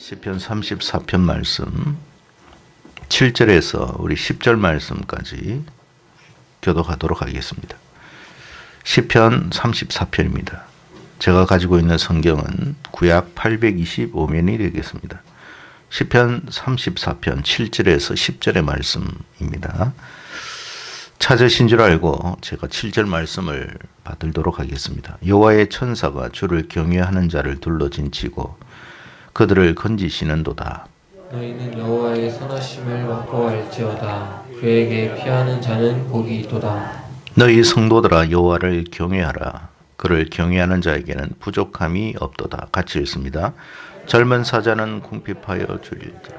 시편 34편 말씀 7절에서 우리 10절 말씀까지 교독하도록 하겠습니다. 시편 34편입니다. 제가 가지고 있는 성경은 구약 825면이 되겠습니다. 시편 34편 7절에서 10절의 말씀입니다. 찾으신 줄 알고 제가 7절 말씀을 받들도록 하겠습니다. 여호와의 천사가 주를 경외하는 자를 둘러진치고 그들을 건지시는도다. 너희는 여호와의 선하심을 맛보아 알지어다. 그에게 피하는 자는 복이 있도다. 너희 성도들아 여호와를 경외하라. 그를 경외하는 자에게는 부족함이 없도다. 같이 읽습니다. 젊은 사자는 궁핍하여 줄일지라.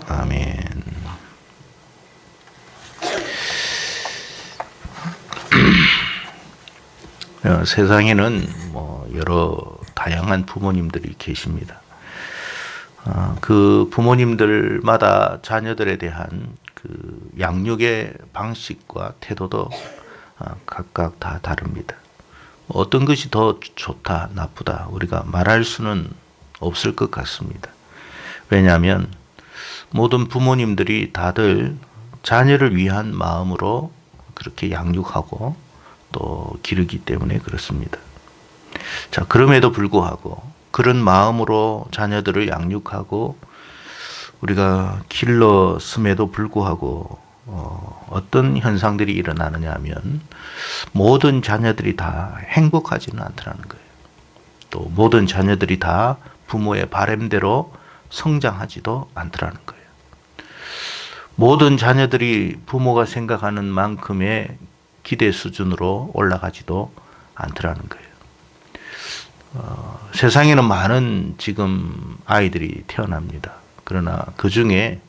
아멘. 세상에는 여러 다양한 부모님들이 계십니다. 그 부모님들마다 자녀들에 대한 그 양육의 방식과 태도도 각각 다 다릅니다. 어떤 것이 더 좋다, 나쁘다 우리가 말할 수는 없을 것 같습니다. 왜냐하면 모든 부모님들이 다들 자녀를 위한 마음으로 그렇게 양육하고 또 기르기 때문에 그렇습니다. 자, 그럼에도 불구하고 그런 마음으로 자녀들을 양육하고 우리가 길렀음에도 불구하고 어떤 현상들이 일어나느냐 하면 모든 자녀들이 다 행복하지는 않더라는 거예요. 또 모든 자녀들이 다 부모의 바람대로 성장하지도 않더라는 거예요. 모든 자녀들이 부모가 생각하는 만큼의 기대 수준으로 올라가지도 않더라는 거예요. 세상에는 많은 지금 아이들이 태어납니다. 그러나 그 중에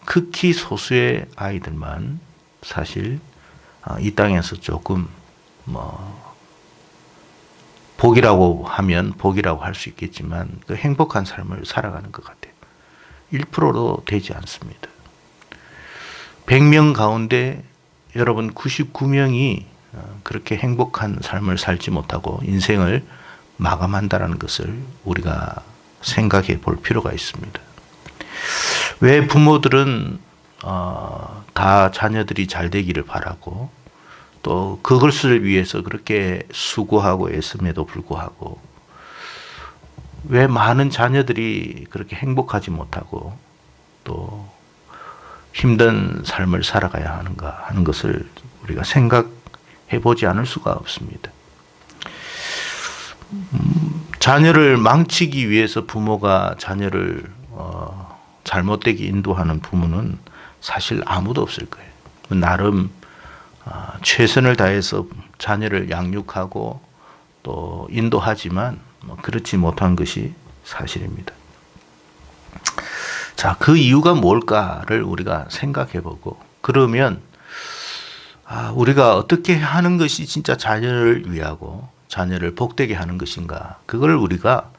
극히 소수의 아이들만 사실 이 땅에서 조금 복이라고 하면 복이라고 할 수 있겠지만 그 행복한 삶을 살아가는 것 같아요. 1%도 되지 않습니다. 100명 가운데 여러분 99명이 그렇게 행복한 삶을 살지 못하고 인생을 마감한다는 것을 우리가 생각해 볼 필요가 있습니다. 왜 부모들은 다 자녀들이 잘 되기를 바라고 또 그것을 위해서 그렇게 수고하고 애씀에도 불구하고 왜 많은 자녀들이 그렇게 행복하지 못하고 또 힘든 삶을 살아가야 하는가 하는 것을 우리가 생각해 보지 않을 수가 없습니다. 자녀를 망치기 위해서 부모가 자녀를 잘못되게 인도하는 부모는 사실 아무도 없을 거예요. 나름 최선을 다해서 자녀를 양육하고 또 인도하지만 그렇지 못한 것이 사실입니다. 자, 그 이유가 뭘까를 우리가 생각해 보고 그러면 우리가 어떻게 하는 것이 진짜 자녀를 위하고 자녀를 복되게 하는 것인가 그걸 우리가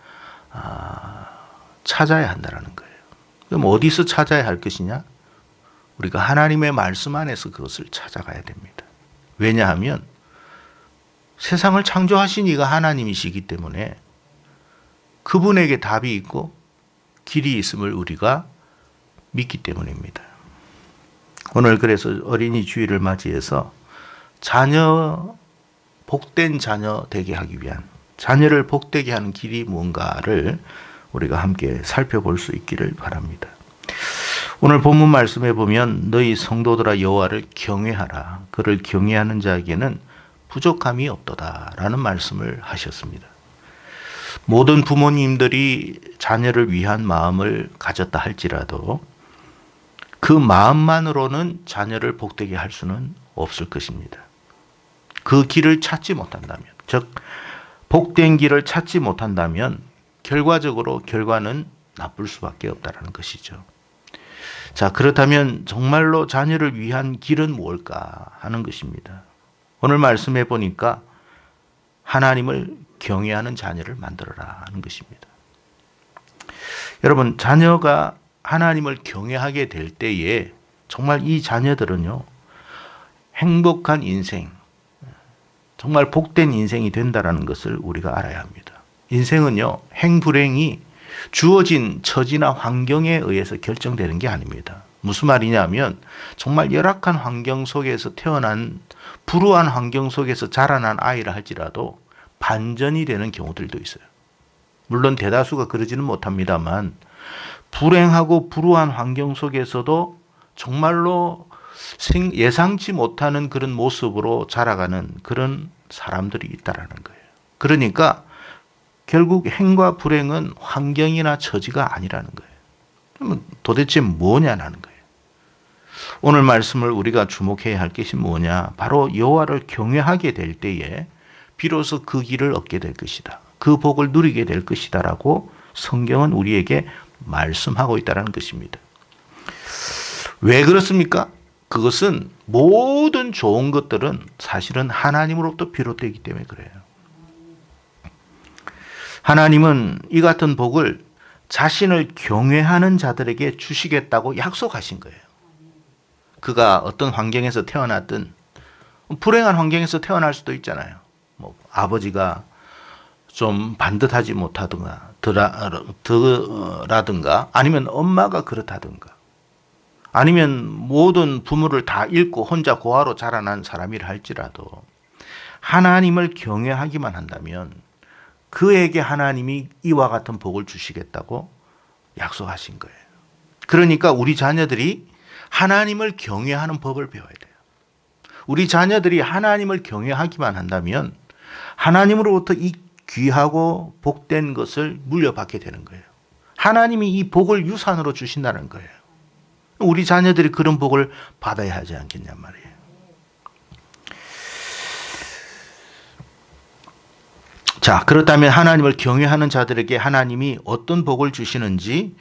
찾아야 한다는 거예요. 그럼 어디서 찾아야 할 것이냐? 우리가 하나님의 말씀 안에서 그것을 찾아가야 됩니다. 왜냐하면 세상을 창조하신 이가 하나님이시기 때문에 그분에게 답이 있고 길이 있음을 우리가 믿기 때문입니다. 오늘 그래서 어린이 주일을 맞이해서 복된 자녀 되게 하기 위한 자녀를 복되게 하는 길이 뭔가를 우리가 함께 살펴볼 수 있기를 바랍니다. 오늘 본문 말씀에 보면 너희 성도들아 여호와를 경외하라. 그를 경외하는 자에게는 부족함이 없도다 라는 말씀을 하셨습니다. 모든 부모님들이 자녀를 위한 마음을 가졌다 할지라도 그 마음만으로는 자녀를 복되게 할 수는 없을 것입니다. 그 길을 찾지 못한다면, 즉 복된 길을 찾지 못한다면 결과적으로 결과는 나쁠 수밖에 없다는 것이죠. 자, 그렇다면 정말로 자녀를 위한 길은 뭘까 하는 것입니다. 오늘 말씀해 보니까 하나님을 경외하는 자녀를 만들어라 하는 것입니다. 여러분, 자녀가 하나님을 경외하게 될 때에 정말 이 자녀들은요 행복한 인생, 정말 복된 인생이 된다라는 것을 우리가 알아야 합니다. 인생은요, 행불행이 주어진 처지나 환경에 의해서 결정되는 게 아닙니다. 무슨 말이냐면 정말 열악한 환경 속에서 태어난 불우한 환경 속에서 자라난 아이라 할지라도 반전이 되는 경우들도 있어요. 물론 대다수가 그러지는 못합니다만 불행하고 불우한 환경 속에서도 정말로 예상치 못하는 그런 모습으로 자라가는 그런 사람들이 있다라는 거예요. 그러니까 결국 행과 불행은 환경이나 처지가 아니라는 거예요. 그러면 도대체 뭐냐라는 거예요. 오늘 말씀을 우리가 주목해야 할 것이 뭐냐? 바로 여호와를 경외하게 될 때에 비로소 그 길을 얻게 될 것이다. 그 복을 누리게 될 것이다라고 성경은 우리에게 말씀하고 있다는 것입니다. 왜 그렇습니까? 그것은 모든 좋은 것들은 사실은 하나님으로부터 비롯되기 때문에 그래요. 하나님은 이 같은 복을 자신을 경외하는 자들에게 주시겠다고 약속하신 거예요. 그가 어떤 환경에서 태어났든 불행한 환경에서 태어날 수도 있잖아요. 뭐 아버지가 좀 반듯하지 못하든가 덜하든가 아니면 엄마가 그렇다든가 아니면 모든 부모를 다 잃고 혼자 고아로 자라난 사람이라 할지라도 하나님을 경외하기만 한다면 그에게 하나님이 이와 같은 복을 주시겠다고 약속하신 거예요. 그러니까 우리 자녀들이 하나님을 경외하는 법을 배워야 돼요. 우리 자녀들이 하나님을 경외하기만 한다면 하나님으로부터 이 귀하고 복된 것을 물려받게 되는 거예요. 하나님이 이 복을 유산으로 주신다는 거예요. 우리 자녀들이 그런 복을 받아야 하지 않겠냔 말이에요. 자, 그렇다면 하나님을 경외하는 자들에게 하나님이 어떤 복을 주시는지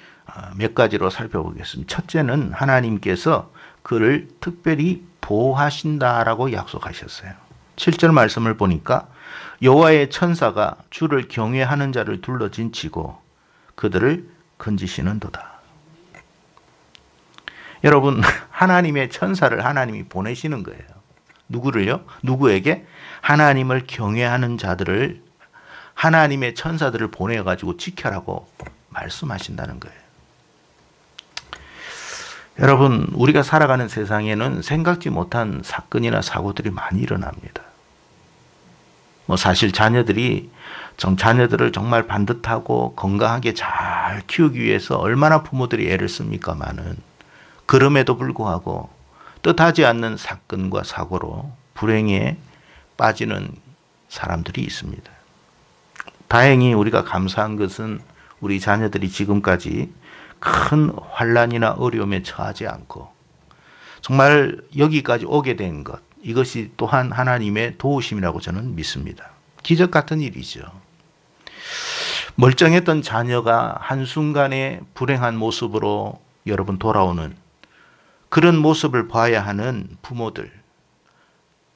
몇 가지로 살펴보겠습니다. 첫째는 하나님께서 그를 특별히 보호하신다라고 약속하셨어요. 7절 말씀을 보니까 여호와의 천사가 주를 경외하는 자를 둘러진치고 그들을 건지시는도다. 여러분, 하나님의 천사를 하나님이 보내시는 거예요. 누구를요? 누구에게? 하나님을 경외하는 자들을 하나님의 천사들을 보내가지고 지켜라고 말씀하신다는 거예요. 여러분, 우리가 살아가는 세상에는 생각지 못한 사건이나 사고들이 많이 일어납니다. 사실 자녀들을 정말 반듯하고 건강하게 잘 키우기 위해서 얼마나 부모들이 애를 씁니까마는 그럼에도 불구하고 뜻하지 않는 사건과 사고로 불행에 빠지는 사람들이 있습니다. 다행히 우리가 감사한 것은 우리 자녀들이 지금까지 큰 환난이나 어려움에 처하지 않고 정말 여기까지 오게 된 것, 이것이 또한 하나님의 도우심이라고 저는 믿습니다. 기적 같은 일이죠. 멀쩡했던 자녀가 한순간에 불행한 모습으로 여러분 돌아오는 그런 모습을 봐야 하는 부모들,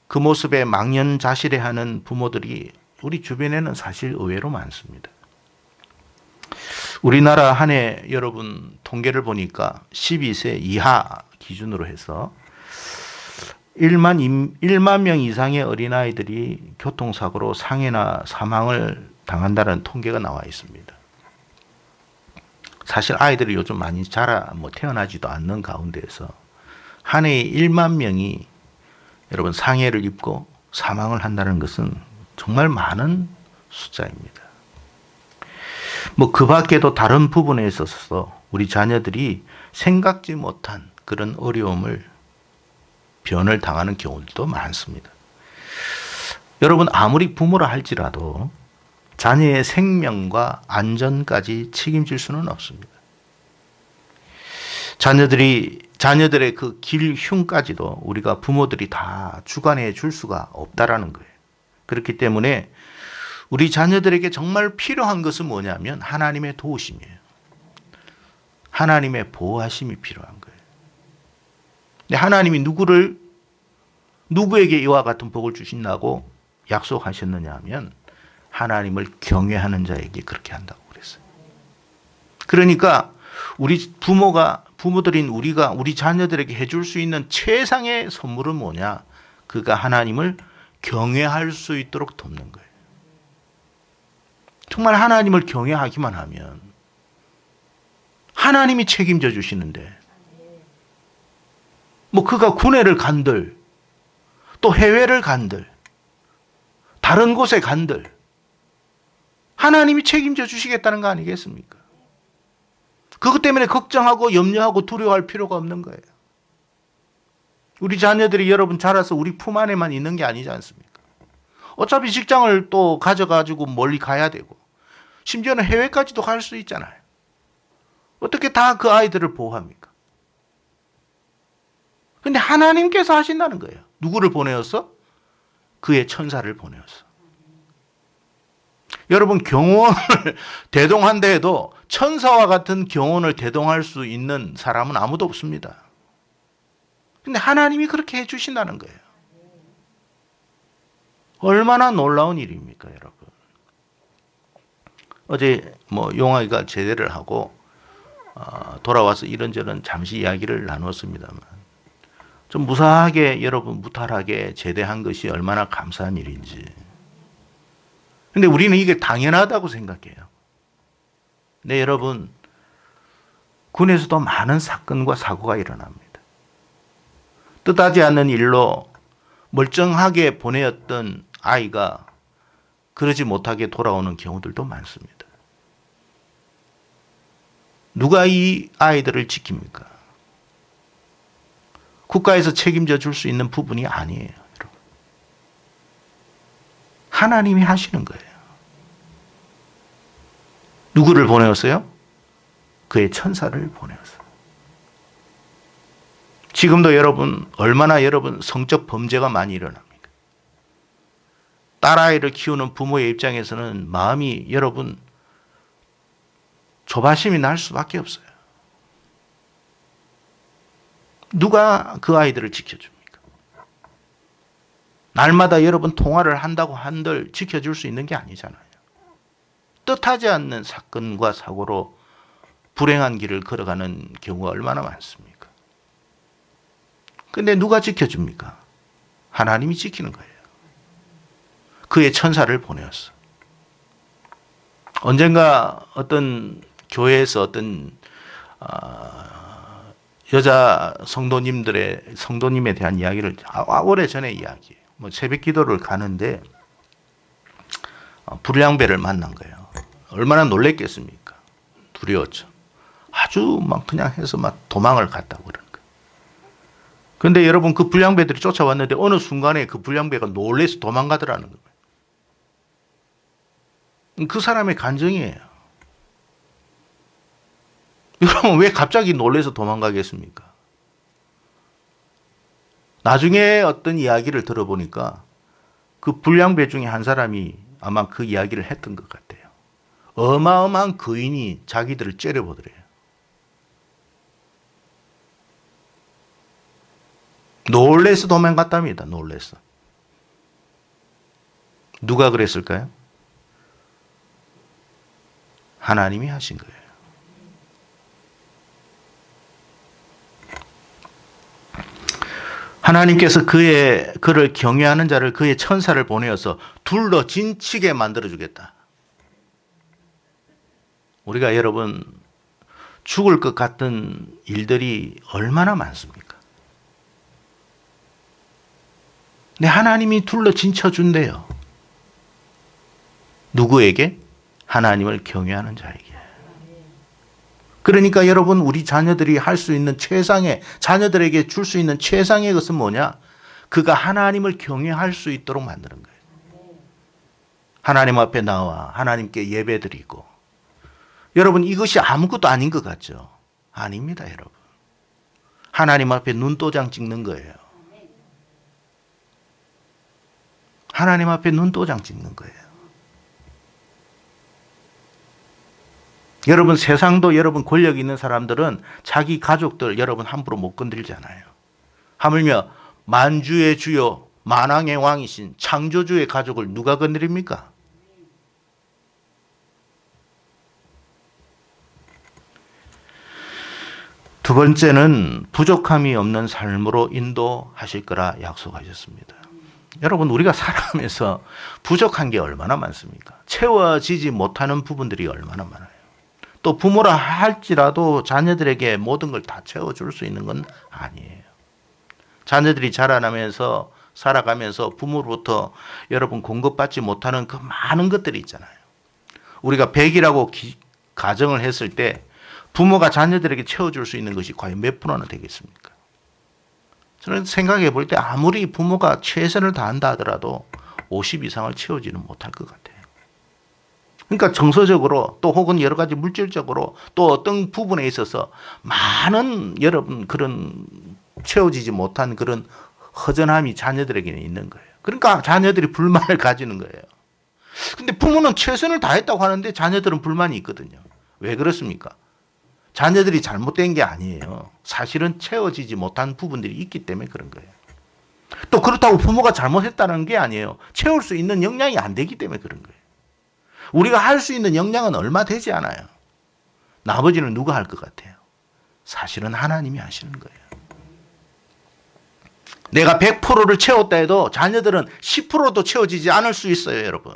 그 모습에 망연자실해하는 부모들이 우리 주변에는 사실 의외로 많습니다. 우리나라 한 해 여러분 통계를 보니까 12세 이하 기준으로 해서 1만 명 이상의 어린아이들이 교통사고로 상해나 사망을 당한다는 통계가 나와 있습니다. 사실 아이들이 요즘 많이 태어나지도 않는 가운데에서 한 해에 1만 명이 여러분 상해를 입고 사망을 한다는 것은 정말 많은 숫자입니다. 그 밖에도 다른 부분에 있어서 우리 자녀들이 생각지 못한 그런 어려움을 변을 당하는 경우도 많습니다. 여러분, 아무리 부모라 할지라도 자녀의 생명과 안전까지 책임질 수는 없습니다. 자녀들의 그 길흉까지도 우리가 부모들이 다 주관해 줄 수가 없다라는 거예요. 그렇기 때문에 우리 자녀들에게 정말 필요한 것은 뭐냐면 하나님의 도우심이에요. 하나님의 보호하심이 필요한 거예요. 근데 하나님이 누구에게 이와 같은 복을 주신다고 약속하셨느냐 하면 하나님을 경외하는 자에게 그렇게 한다고 그랬어요. 그러니까 우리 부모들인 우리가 우리 자녀들에게 해줄 수 있는 최상의 선물은 뭐냐? 그가 하나님을 경외할 수 있도록 돕는 거예요. 정말 하나님을 경외하기만 하면 하나님이 책임져 주시는데, 뭐 그가 군회를 간들, 또 해외를 간들, 다른 곳에 간들, 하나님이 책임져 주시겠다는 거 아니겠습니까? 그것 때문에 걱정하고 염려하고 두려워할 필요가 없는 거예요. 우리 자녀들이 여러분 자라서 우리 품 안에만 있는 게 아니지 않습니까? 어차피 직장을 또 가져가지고 멀리 가야 되고, 심지어는 해외까지도 갈 수 있잖아요. 어떻게 다 그 아이들을 보호합니까? 근데 하나님께서 하신다는 거예요. 누구를 보내었어? 그의 천사를 보내었어. 여러분, 경호원을 대동한다 해도 천사와 같은 경호원을 대동할 수 있는 사람은 아무도 없습니다. 근데 하나님이 그렇게 해주신다는 거예요. 얼마나 놀라운 일입니까, 여러분? 어제 용화이가 제대를 하고 돌아와서 이런저런 잠시 이야기를 나눴습니다만, 좀 무사하게 여러분 무탈하게 제대한 것이 얼마나 감사한 일인지. 근데 우리는 이게 당연하다고 생각해요. 근데 여러분, 군에서도 많은 사건과 사고가 일어납니다. 뜻하지 않는 일로 멀쩡하게 보내었던 아이가 그러지 못하게 돌아오는 경우들도 많습니다. 누가 이 아이들을 지킵니까? 국가에서 책임져 줄 수 있는 부분이 아니에요, 여러분. 하나님이 하시는 거예요. 누구를 보내었어요? 그의 천사를 보내었어요. 지금도 여러분, 얼마나 여러분 성적 범죄가 많이 일어납니까? 딸아이를 키우는 부모의 입장에서는 마음이 여러분 조바심이 날 수밖에 없어요. 누가 그 아이들을 지켜줍니까? 날마다 여러분 통화를 한다고 한들 지켜줄 수 있는 게 아니잖아요. 뜻하지 않는 사건과 사고로 불행한 길을 걸어가는 경우가 얼마나 많습니까? 근데 누가 지켜줍니까? 하나님이 지키는 거예요. 그의 천사를 보내었어. 언젠가 어떤 교회에서 어떤 여자 성도님에 대한 이야기를 오래전에 이야기해요. 새벽 기도를 가는데 불량배를 만난 거예요. 얼마나 놀랬겠습니까? 두려웠죠. 아주 막 그냥 해서 막 도망을 갔다고 그러는 거예요. 근데 여러분, 그 불량배들이 쫓아왔는데 어느 순간에 그 불량배가 놀래서 도망가더라는 거예요. 그 사람의 간증이에요. 여러분, 왜 갑자기 놀래서 도망가겠습니까? 나중에 어떤 이야기를 들어보니까 그 불량배 중에 한 사람이 아마 그 이야기를 했던 것 같아요. 어마어마한 거인이 자기들을 째려보더래요. 놀래서 도망갔답니다. 놀래서. 누가 그랬을까요? 하나님이 하신 거예요. 하나님께서 그를 경외하는 자를, 그의 천사를 보내어서 둘러 진치게 만들어주겠다. 우리가 여러분, 죽을 것 같은 일들이 얼마나 많습니까? 근데 하나님이 둘러 진쳐준대요. 누구에게? 하나님을 경외하는 자에게. 그러니까 여러분, 우리 자녀들이 할 수 있는 최상의, 자녀들에게 줄 수 있는 최상의 것은 뭐냐? 그가 하나님을 경외할 수 있도록 만드는 거예요. 하나님 앞에 나와 하나님께 예배드리고. 여러분, 이것이 아무것도 아닌 것 같죠? 아닙니다, 여러분. 하나님 앞에 눈도장 찍는 거예요. 하나님 앞에 눈도장 찍는 거예요. 여러분, 세상도 여러분 권력 있는 사람들은 자기 가족들 여러분 함부로 못 건들잖아요. 하물며 만주의 주요 만왕의 왕이신 창조주의 가족을 누가 건드립니까? 두 번째는 부족함이 없는 삶으로 인도하실 거라 약속하셨습니다. 여러분, 우리가 살아가면서 부족한 게 얼마나 많습니까? 채워지지 못하는 부분들이 얼마나 많아요. 또 부모라 할지라도 자녀들에게 모든 걸 다 채워줄 수 있는 건 아니에요. 자녀들이 자라나면서 살아가면서 부모로부터 여러분 공급받지 못하는 그 많은 것들이 있잖아요. 우리가 100이라고 가정을 했을 때 부모가 자녀들에게 채워줄 수 있는 것이 과연 몇 프로나 되겠습니까? 저는 생각해 볼 때 아무리 부모가 최선을 다한다 하더라도 50 이상을 채우지는 못할 것 같아요. 그러니까 정서적으로 또 혹은 여러 가지 물질적으로 또 어떤 부분에 있어서 많은 여러분 그런 채워지지 못한 그런 허전함이 자녀들에게는 있는 거예요. 그러니까 자녀들이 불만을 가지는 거예요. 근데 부모는 최선을 다했다고 하는데 자녀들은 불만이 있거든요. 왜 그렇습니까? 자녀들이 잘못된 게 아니에요. 사실은 채워지지 못한 부분들이 있기 때문에 그런 거예요. 또 그렇다고 부모가 잘못했다는 게 아니에요. 채울 수 있는 역량이 안 되기 때문에 그런 거예요. 우리가 할 수 있는 역량은 얼마 되지 않아요. 나머지는 누가 할 것 같아요? 사실은 하나님이 하시는 거예요. 내가 100%를 채웠다 해도 자녀들은 10%도 채워지지 않을 수 있어요, 여러분.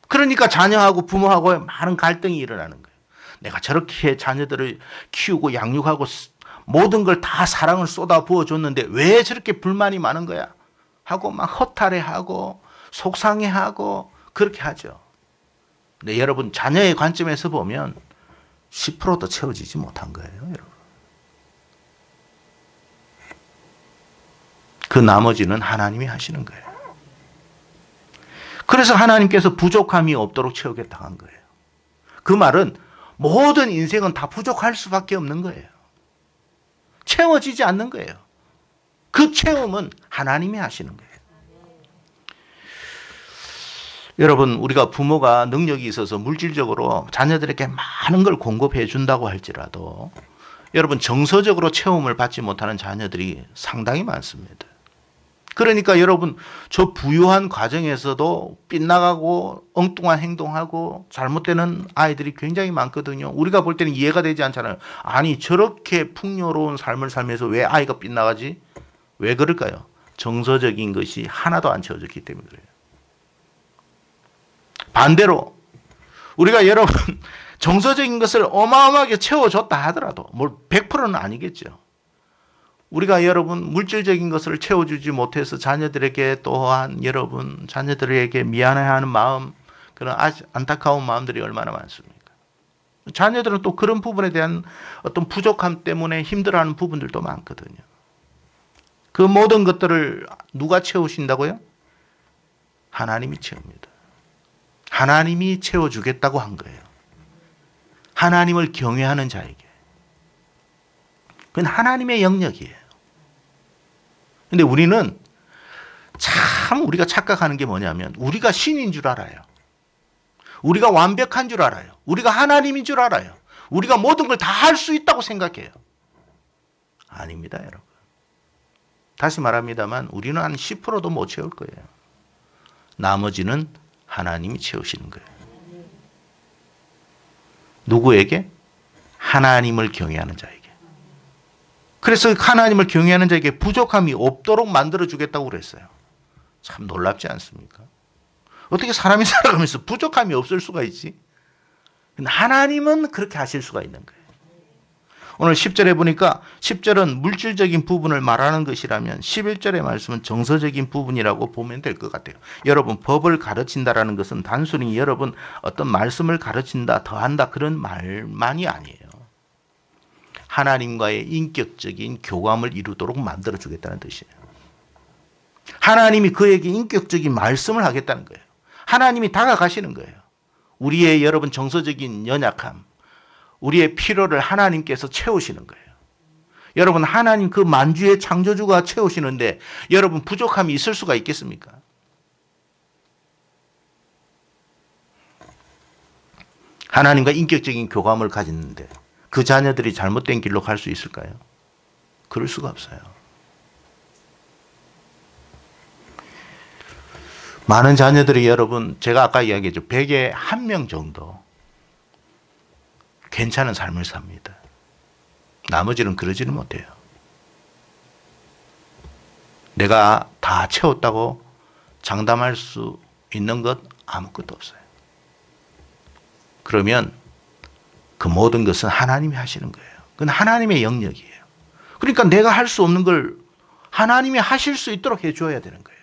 그러니까 자녀하고 부모하고 많은 갈등이 일어나는 거예요. 내가 저렇게 자녀들을 키우고 양육하고 모든 걸 다 사랑을 쏟아 부어줬는데 왜 저렇게 불만이 많은 거야? 하고 막 허탈해하고 속상해하고 그렇게 하죠. 근데 여러분 자녀의 관점에서 보면 10%도 채워지지 못한 거예요, 여러분. 그 나머지는 하나님이 하시는 거예요. 그래서 하나님께서 부족함이 없도록 채우겠다고 한 거예요. 그 말은 모든 인생은 다 부족할 수밖에 없는 거예요. 채워지지 않는 거예요. 그 채움은 하나님이 하시는 거예요. 여러분, 우리가 부모가 능력이 있어서 물질적으로 자녀들에게 많은 걸 공급해 준다고 할지라도 여러분 정서적으로 채움을 받지 못하는 자녀들이 상당히 많습니다. 그러니까 여러분 저 부유한 가정에서도 빗나가고 엉뚱한 행동하고 잘못되는 아이들이 굉장히 많거든요. 우리가 볼 때는 이해가 되지 않잖아요. 아니 저렇게 풍요로운 삶을 살면서 왜 아이가 빗나가지? 왜 그럴까요? 정서적인 것이 하나도 안 채워졌기 때문에 그래요. 반대로 우리가 여러분 정서적인 것을 어마어마하게 채워줬다 하더라도 뭘 100%는 아니겠죠. 우리가 여러분 물질적인 것을 채워주지 못해서 자녀들에게 또한 여러분 자녀들에게 미안해하는 마음 그런 안타까운 마음들이 얼마나 많습니까? 자녀들은 또 그런 부분에 대한 어떤 부족함 때문에 힘들어하는 부분들도 많거든요. 그 모든 것들을 누가 채우신다고요? 하나님이 채웁니다. 하나님이 채워주겠다고 한 거예요. 하나님을 경외하는 자에게. 그건 하나님의 영역이에요. 근데 우리는 참 우리가 착각하는 게 뭐냐면 우리가 신인 줄 알아요. 우리가 완벽한 줄 알아요. 우리가 하나님인 줄 알아요. 우리가 모든 걸 다 할 수 있다고 생각해요. 아닙니다, 여러분. 다시 말합니다만 우리는 한 10%도 못 채울 거예요. 나머지는 하나님이 채우시는 거예요. 누구에게? 하나님을 경외하는 자에게. 그래서 하나님을 경외하는 자에게 부족함이 없도록 만들어주겠다고 그랬어요. 참 놀랍지 않습니까? 어떻게 사람이 살아가면서 부족함이 없을 수가 있지? 하나님은 그렇게 하실 수가 있는 거예요. 오늘 10절에 보니까 10절은 물질적인 부분을 말하는 것이라면 11절의 말씀은 정서적인 부분이라고 보면 될 것 같아요. 여러분 법을 가르친다라는 것은 단순히 여러분 어떤 말씀을 가르친다, 더한다 그런 말만이 아니에요. 하나님과의 인격적인 교감을 이루도록 만들어주겠다는 뜻이에요. 하나님이 그에게 인격적인 말씀을 하겠다는 거예요. 하나님이 다가가시는 거예요. 우리의 여러분 정서적인 연약함, 우리의 필요를 하나님께서 채우시는 거예요. 여러분 하나님 그 만주의 창조주가 채우시는데 여러분 부족함이 있을 수가 있겠습니까? 하나님과 인격적인 교감을 가졌는데 그 자녀들이 잘못된 길로 갈 수 있을까요? 그럴 수가 없어요. 많은 자녀들이 여러분 제가 아까 이야기했죠. 100에 1명 정도 괜찮은 삶을 삽니다. 나머지는 그러지는 못해요. 내가 다 채웠다고 장담할 수 있는 것 아무것도 없어요. 그러면 그 모든 것은 하나님이 하시는 거예요. 그건 하나님의 영역이에요. 그러니까 내가 할 수 없는 걸 하나님이 하실 수 있도록 해줘야 되는 거예요.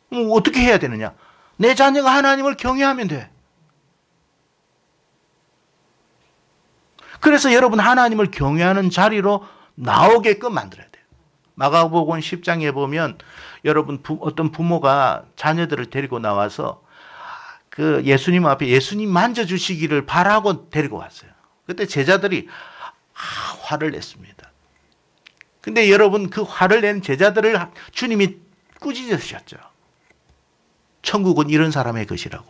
그럼 어떻게 해야 되느냐? 내 자녀가 하나님을 경외하면 돼. 그래서 여러분 하나님을 경외하는 자리로 나오게끔 만들어야 돼요. 마가복음 10장에 보면 여러분 어떤 부모가 자녀들을 데리고 나와서 그 예수님 앞에 예수님 만져주시기를 바라고 데리고 왔어요. 그때 제자들이 화를 냈습니다. 근데 여러분 그 화를 낸 제자들을 주님이 꾸짖으셨죠. 천국은 이런 사람의 것이라고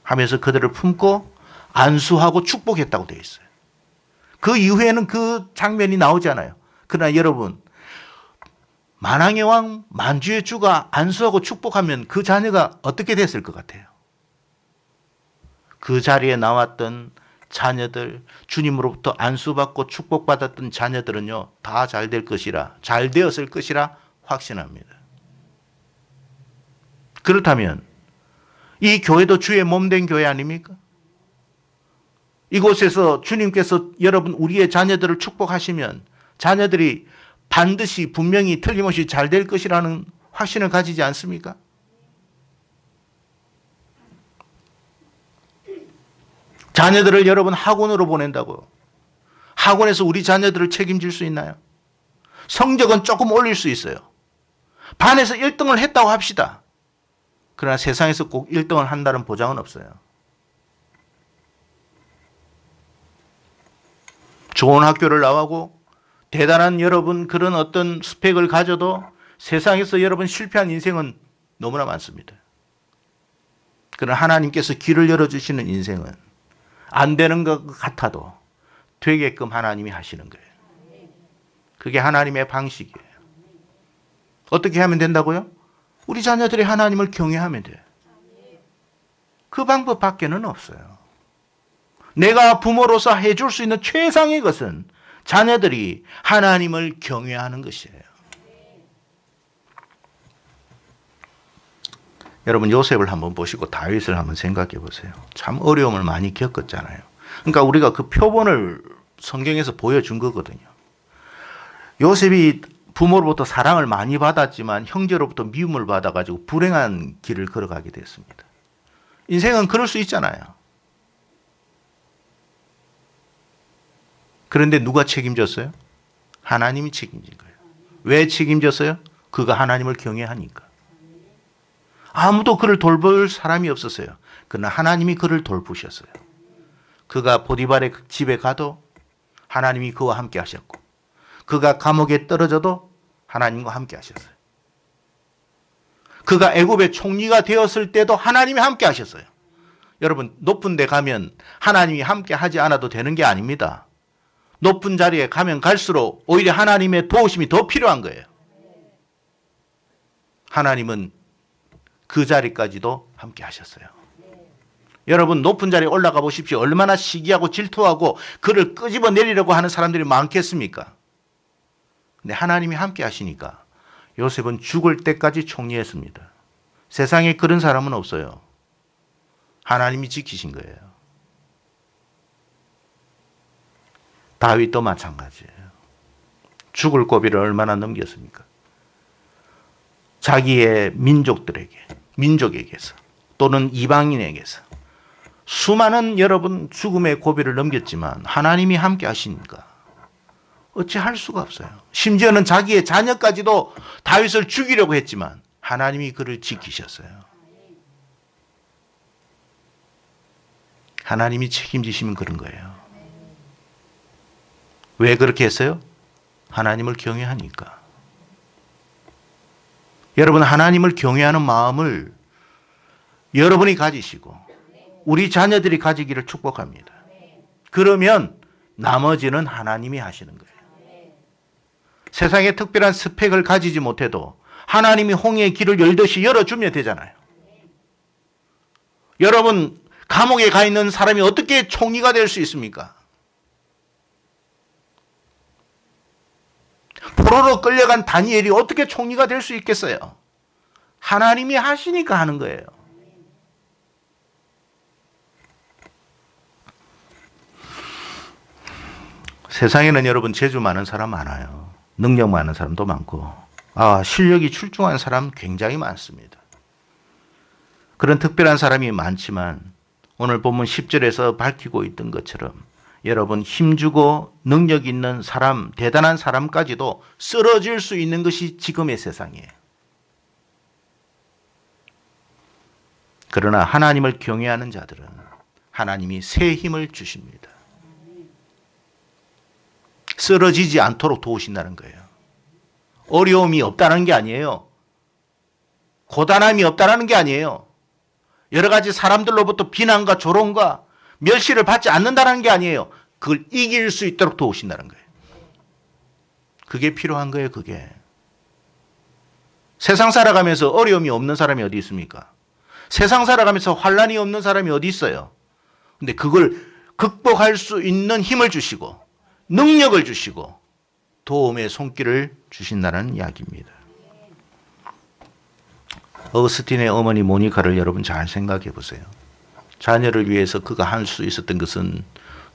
하면서 그들을 품고 안수하고 축복했다고 되어 있어요. 그 이후에는 그 장면이 나오지 않아요. 그러나 여러분 만왕의 왕 만주의 주가 안수하고 축복하면 그 자녀가 어떻게 됐을 것 같아요? 그 자리에 나왔던 자녀들, 주님으로부터 안수받고 축복받았던 자녀들은요, 다 잘 될 것이라, 잘 되었을 것이라 확신합니다. 그렇다면 이 교회도 주의 몸된 교회 아닙니까? 이곳에서 주님께서 여러분 우리의 자녀들을 축복하시면 자녀들이 반드시 분명히 틀림없이 잘 될 것이라는 확신을 가지지 않습니까? 자녀들을 여러분 학원으로 보낸다고 학원에서 우리 자녀들을 책임질 수 있나요? 성적은 조금 올릴 수 있어요. 반에서 1등을 했다고 합시다. 그러나 세상에서 꼭 1등을 한다는 보장은 없어요. 좋은 학교를 나오고 대단한 여러분 그런 어떤 스펙을 가져도 세상에서 여러분 실패한 인생은 너무나 많습니다. 그러나 하나님께서 길을 열어주시는 인생은 안 되는 것 같아도 되게끔 하나님이 하시는 거예요. 그게 하나님의 방식이에요. 어떻게 하면 된다고요? 우리 자녀들이 하나님을 경외하면 돼요. 그 방법 밖에는 없어요. 내가 부모로서 해줄 수 있는 최상의 것은 자녀들이 하나님을 경외하는 것이에요. 여러분 요셉을 한번 보시고 다윗을 한번 생각해 보세요. 참 어려움을 많이 겪었잖아요. 그러니까 우리가 그 표본을 성경에서 보여준 거거든요. 요셉이 부모로부터 사랑을 많이 받았지만 형제로부터 미움을 받아가지고 불행한 길을 걸어가게 됐습니다. 인생은 그럴 수 있잖아요. 그런데 누가 책임졌어요? 하나님이 책임진 거예요. 왜 책임졌어요? 그가 하나님을 경외하니까. 아무도 그를 돌볼 사람이 없었어요. 그러나 하나님이 그를 돌보셨어요. 그가 보디발의 집에 가도 하나님이 그와 함께 하셨고 그가 감옥에 떨어져도 하나님과 함께 하셨어요. 그가 애굽의 총리가 되었을 때도 하나님이 함께 하셨어요. 여러분 높은 데 가면 하나님이 함께 하지 않아도 되는 게 아닙니다. 높은 자리에 가면 갈수록 오히려 하나님의 도우심이 더 필요한 거예요. 하나님은 그 자리까지도 함께 하셨어요. 여러분 높은 자리에 올라가 보십시오. 얼마나 시기하고 질투하고 그를 끄집어 내리려고 하는 사람들이 많겠습니까? 근데 하나님이 함께 하시니까 요셉은 죽을 때까지 총리했습니다. 세상에 그런 사람은 없어요. 하나님이 지키신 거예요. 다윗도 마찬가지예요. 죽을 고비를 얼마나 넘겼습니까? 자기의 민족에게서 또는 이방인에게서 수많은 여러분 죽음의 고비를 넘겼지만 하나님이 함께 하시니까 어찌 할 수가 없어요. 심지어는 자기의 자녀까지도 다윗을 죽이려고 했지만 하나님이 그를 지키셨어요. 하나님이 책임지시면 그런 거예요. 왜 그렇게 했어요? 하나님을 경외하니까. 여러분 하나님을 경외하는 마음을 여러분이 가지시고 우리 자녀들이 가지기를 축복합니다. 그러면 나머지는 하나님이 하시는 거예요. 세상에 특별한 스펙을 가지지 못해도 하나님이 홍해의 길을 열듯이 열어주면 되잖아요. 여러분 감옥에 가 있는 사람이 어떻게 총리가 될 수 있습니까? 포로로 끌려간 다니엘이 어떻게 총리가 될 수 있겠어요? 하나님이 하시니까 하는 거예요. 세상에는 여러분 재주 많은 사람 많아요. 능력 많은 사람도 많고 실력이 출중한 사람 굉장히 많습니다. 그런 특별한 사람이 많지만 오늘 본문 10절에서 밝히고 있던 것처럼 여러분 힘주고 능력 있는 사람, 대단한 사람까지도 쓰러질 수 있는 것이 지금의 세상이에요. 그러나 하나님을 경외하는 자들은 하나님이 새 힘을 주십니다. 쓰러지지 않도록 도우신다는 거예요. 어려움이 없다는 게 아니에요. 고단함이 없다는 게 아니에요. 여러 가지 사람들로부터 비난과 조롱과 멸시를 받지 않는다는 게 아니에요. 그걸 이길 수 있도록 도우신다는 거예요. 그게 필요한 거예요. 그게. 세상 살아가면서 어려움이 없는 사람이 어디 있습니까? 세상 살아가면서 환난이 없는 사람이 어디 있어요? 근데 그걸 극복할 수 있는 힘을 주시고 능력을 주시고 도움의 손길을 주신다는 이야기입니다. 어거스틴의 어머니 모니카를 여러분 잘 생각해 보세요. 자녀를 위해서 그가 할 수 있었던 것은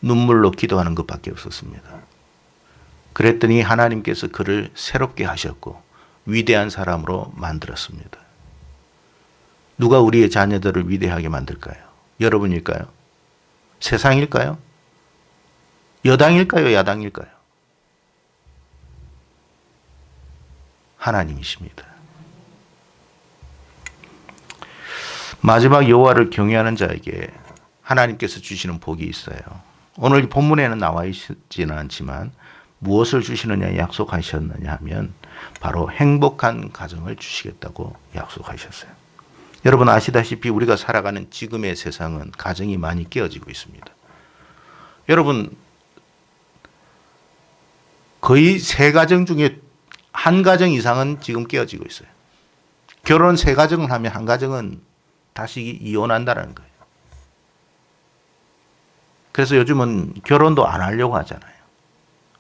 눈물로 기도하는 것밖에 없었습니다. 그랬더니 하나님께서 그를 새롭게 하셨고 위대한 사람으로 만들었습니다. 누가 우리의 자녀들을 위대하게 만들까요? 여러분일까요? 세상일까요? 여당일까요? 야당일까요? 하나님이십니다. 마지막 여호와를 경외하는 자에게 하나님께서 주시는 복이 있어요. 오늘 본문에는 나와 있지는 않지만 무엇을 주시느냐 약속하셨느냐 하면 바로 행복한 가정을 주시겠다고 약속하셨어요. 여러분 아시다시피 우리가 살아가는 지금의 세상은 가정이 많이 깨어지고 있습니다. 여러분 거의 3가정 중에 1가정 이상은 지금 깨어지고 있어요. 결혼 3가정을 하면 1가정은 다시 이혼한다는 거예요. 그래서 요즘은 결혼도 안 하려고 하잖아요.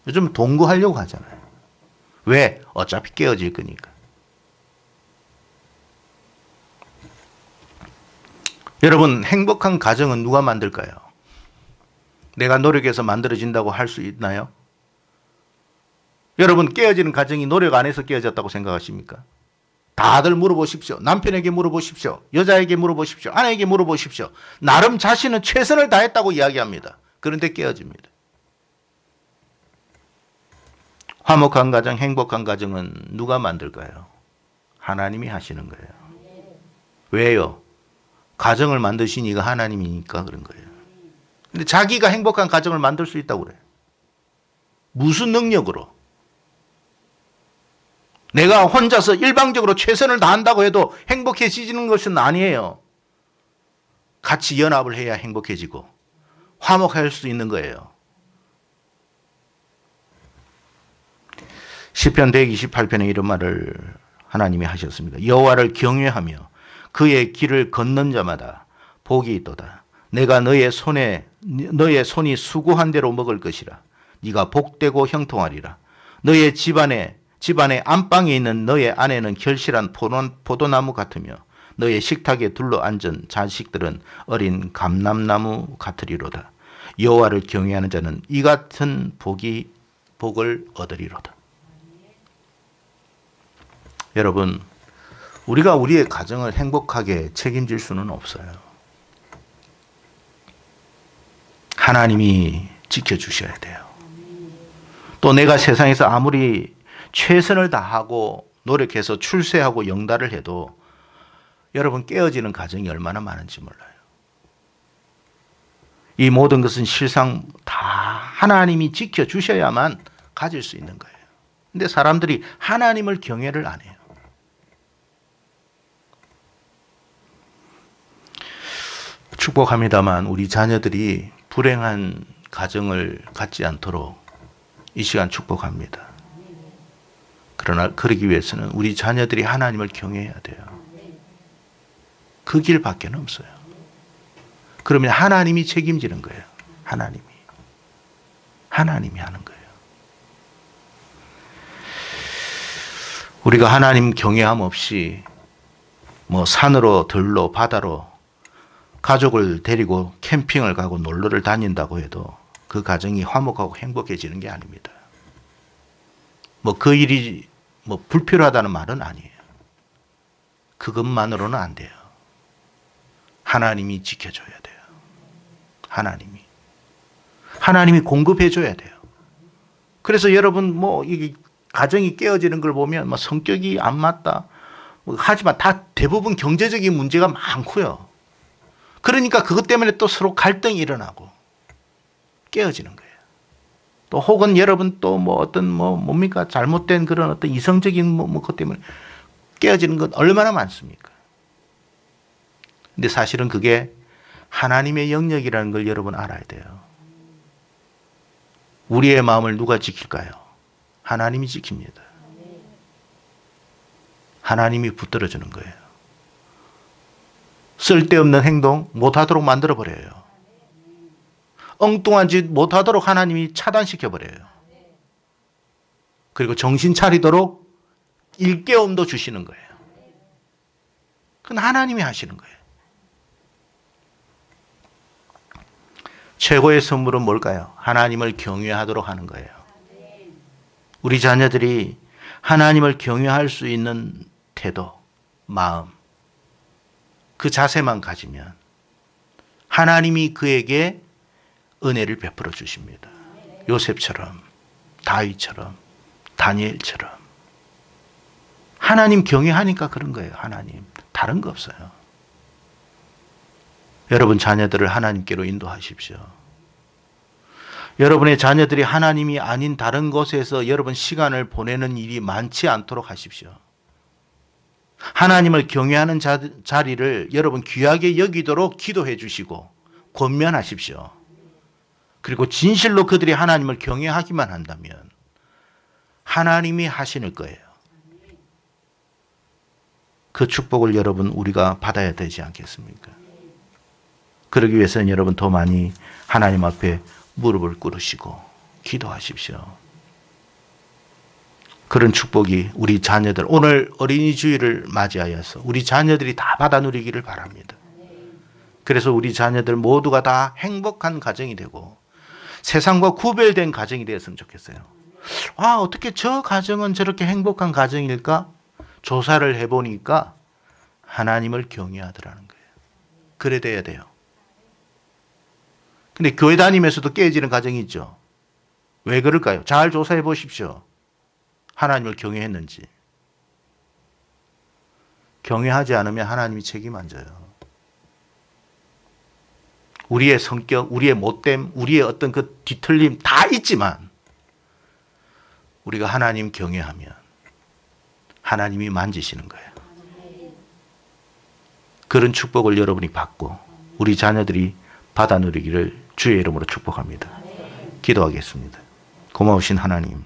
요즘 동거하려고 하잖아요. 왜? 어차피 깨어질 거니까. 여러분 행복한 가정은 누가 만들까요? 내가 노력해서 만들어진다고 할 수 있나요? 여러분 깨어지는 가정이 노력 안 해서 깨어졌다고 생각하십니까? 다들 물어보십시오. 남편에게 물어보십시오. 여자에게 물어보십시오. 아내에게 물어보십시오. 나름 자신은 최선을 다했다고 이야기합니다. 그런데 깨어집니다. 화목한 가정, 행복한 가정은 누가 만들까요? 하나님이 하시는 거예요. 왜요? 가정을 만드신 이가 하나님이니까 그런 거예요. 근데 자기가 행복한 가정을 만들 수 있다고 그래요. 무슨 능력으로? 내가 혼자서 일방적으로 최선을 다한다고 해도 행복해지는 것은 아니에요. 같이 연합을 해야 행복해지고 화목할 수 있는 거예요. 시편 128편에 이런 말을 하나님이 하셨습니다. 여호와를 경외하며 그의 길을 걷는 자마다 복이 있도다. 내가 너의 손이 수고한 대로 먹을 것이라. 네가 복되고 형통하리라. 너의 집안의 안방에 있는 너의 아내는 결실한 포도나무 같으며 너의 식탁에 둘러앉은 자식들은 어린 감람나무 같으리로다. 여호와를 경외하는 자는 이 같은 복을 얻으리로다. 여러분, 우리가 우리의 가정을 행복하게 책임질 수는 없어요. 하나님이 지켜주셔야 돼요. 또 내가 세상에서 아무리 최선을 다하고 노력해서 출세하고 영달을 해도 여러분 깨어지는 가정이 얼마나 많은지 몰라요. 이 모든 것은 실상 다 하나님이 지켜주셔야만 가질 수 있는 거예요. 근데 사람들이 하나님을 경외를 안 해요. 축복합니다만 우리 자녀들이 불행한 가정을 갖지 않도록 이 시간 축복합니다. 그러나 그러기 위해서는 우리 자녀들이 하나님을 경외해야 돼요. 그 길밖에 없어요. 그러면 하나님이 책임지는 거예요. 하나님이 하는 거예요. 우리가 하나님 경외함 없이 뭐 산으로 들로 바다로 가족을 데리고 캠핑을 가고 놀러를 다닌다고 해도 그 가정이 화목하고 행복해지는 게 아닙니다. 뭐 그 일이 뭐 불필요하다는 말은 아니에요. 그것만으로는 안 돼요. 하나님이 지켜줘야 돼요. 하나님이 공급해줘야 돼요. 그래서 여러분 뭐 이 가정이 깨어지는 걸 보면 뭐 성격이 안 맞다. 하지만 다 대부분 경제적인 문제가 많고요. 그러니까 그것 때문에 또 서로 갈등이 일어나고 깨어지는 거예요. 또 혹은 여러분 또 뭐 어떤 뭐 뭡니까 잘못된 그런 어떤 이성적인 뭐 것 때문에 깨어지는 건 얼마나 많습니까? 근데 사실은 그게 하나님의 영역이라는 걸 여러분 알아야 돼요. 우리의 마음을 누가 지킬까요? 하나님이 지킵니다. 하나님이 붙들어주는 거예요. 쓸데없는 행동 못하도록 만들어버려요. 엉뚱한 짓 못하도록 하나님이 차단시켜버려요. 그리고 정신 차리도록 일깨움도 주시는 거예요. 그건 하나님이 하시는 거예요. 최고의 선물은 뭘까요? 하나님을 경외하도록 하는 거예요. 우리 자녀들이 하나님을 경외할 수 있는 태도, 마음, 그 자세만 가지면 하나님이 그에게 은혜를 베풀어 주십니다. 요셉처럼, 다윗처럼, 다니엘처럼. 하나님 경외하니까 그런 거예요. 하나님. 다른 거 없어요. 여러분 자녀들을 하나님께로 인도하십시오. 여러분의 자녀들이 하나님이 아닌 다른 곳에서 여러분 시간을 보내는 일이 많지 않도록 하십시오. 하나님을 경외하는 자리를 여러분 귀하게 여기도록 기도해 주시고 권면하십시오. 그리고 진실로 그들이 하나님을 경외하기만 한다면 하나님이 하시는 거예요. 그 축복을 여러분 우리가 받아야 되지 않겠습니까? 그러기 위해서는 여러분 더 많이 하나님 앞에 무릎을 꿇으시고 기도하십시오. 그런 축복이 우리 자녀들, 오늘 어린이 주일을 맞이하여서 우리 자녀들이 다 받아 누리기를 바랍니다. 그래서 우리 자녀들 모두가 다 행복한 가정이 되고 세상과 구별된 가정이 되었으면 좋겠어요. 아, 어떻게 저 가정은 저렇게 행복한 가정일까? 조사를 해보니까 하나님을 경외하더라는 거예요. 그래 돼야 돼요. 근데 교회 다니면서도 깨어지는 가정이 있죠. 왜 그럴까요? 잘 조사해 보십시오. 하나님을 경외했는지. 경외하지 않으면 하나님이 책임 안 져요. 우리의 성격, 우리의 못됨, 우리의 어떤 그 뒤틀림 다 있지만 우리가 하나님 경외하면 하나님이 만지시는 거예요. 그런 축복을 여러분이 받고 우리 자녀들이 받아 누리기를 주의 이름으로 축복합니다. 기도하겠습니다. 고마우신 하나님,